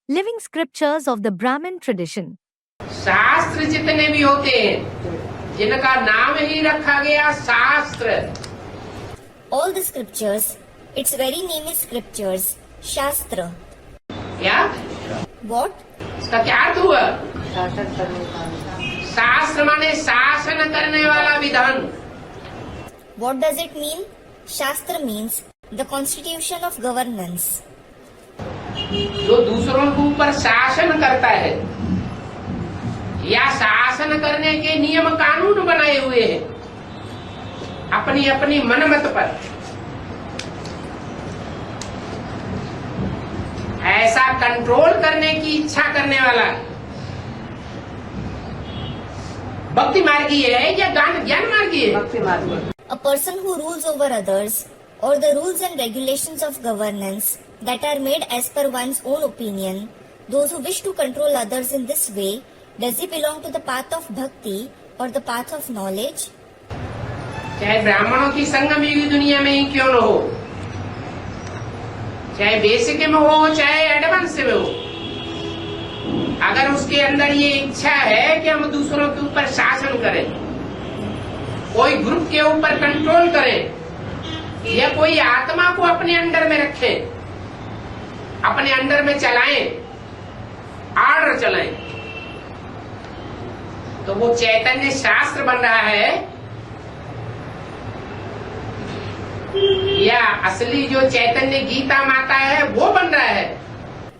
living scriptures of the Brahmin tradition. शास्त्र जितने भी होते हैं जिनका नाम ही रखा गया शास्त्र, All the scriptures, its very name is scriptures, Shastra. क्या What? इसका क्या अर्थ हुआ? शास्त्र माने शासन करने वाला विधान। What does it mean? Shastra means the constitution of governance. जो दूसरों के ऊपर शासन करता है या शासन करने के नियम कानून बनाए हुए हैं अपनी अपनी मनमत पर, ऐसा कंट्रोल करने की इच्छा करने वाला भक्ति मार्गी है या ज्ञान मार्गी है? भक्ति मार्गी। A person who rules over others or the rules and regulations of governance that are made as per one's own opinion, those who wish to control others in this way, does he belong to the path of bhakti or the path of knowledge? चाहे ब्राह्मणों की संगम युग दुनिया में ही क्यों न हो, चाहे बेसिक में हो चाहे एडवांस में हो, अगर उसके अंदर ये इच्छा है कि हम दूसरों के ऊपर शासन करें, कोई ग्रुप के ऊपर कंट्रोल करें या कोई आत्मा को अपने अंडर में रखें, अपने अंडर में चलाएं, आर्डर चलाएं, तो वो चैतन्य शास्त्र बन रहा है या असली जो चैतन्य गीता माता है वो बन रहा है?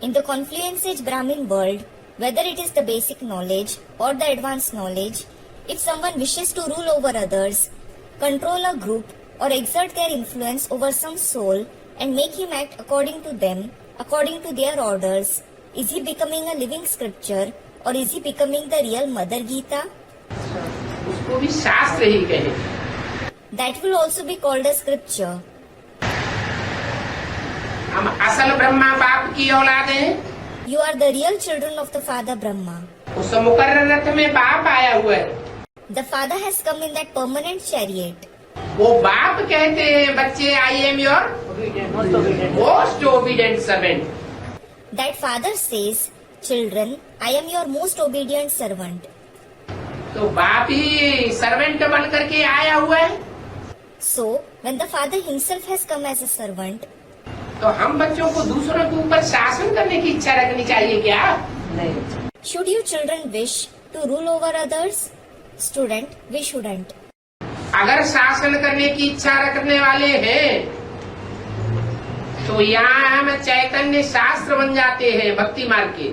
In the confluence age Brahmin world, whether it is the basic knowledge or the advanced knowledge, if someone wishes to rule over others, control a group or exert their influence over some soul and make him act according to them, according to their orders, is he becoming a living scripture or is he becoming the real Mother Gita? उसको भी शास्त्र ही कहे। That will also be called a scripture. हम असल ब्रह्मा बाप की औलाद हैं। You are the real children of the Father Brahma. उस मुकर्रर रथ में बाप आया हुआ है। The Father has come in that permanent chariot. वो बाप कहते हैं बच्चे, I am your most obedient servant. That Father says, children, I am your most obedient servant. तो बाप ही सर्वेंट बन करके आया हुआ है। So, when the Father himself has come as a servant, तो हम बच्चों को दूसरों के ऊपर शासन करने की इच्छा रखनी चाहिए क्या? नहीं। should you children wish to rule over others? Student, we shouldn't. अगर शासन करने की इच्छा रखने वाले हैं तो यहाँ हम चैतन्य शास्त्र बन जाते हैं भक्ति मार्ग के।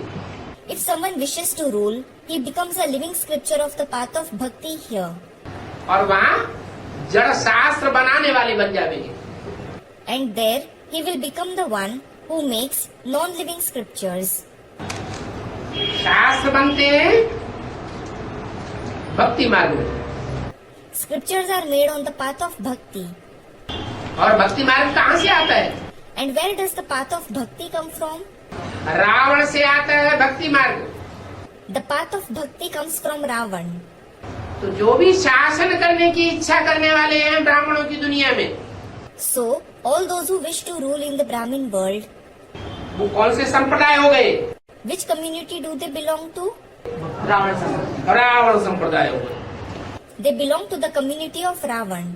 If someone wishes to rule, he becomes a living scripture of the path of bhakti here. और वहाँ जड़ शास्त्र बनाने वाले बन जाएंगे। And there, he will become the one who makes non-living scriptures. शास्त्र बनते हैं भक्ति मार्ग में Scriptures are made on the path of bhakti. और भक्ति मार्ग कहाँ से आता है? And where does the path of bhakti come from? Ravan से आता है भक्ति मार्ग। The path of bhakti comes from Ravan. तो जो भी शासन करने की इच्छा करने वाले हैं ब्राह्मणों की दुनिया में, So, all those who wish to rule in the Brahmin world, वो कौन से संप्रदाय हो गए? which community do they belong to? Ravan संप्रदाय हो गए। They belong to the community of Ravan.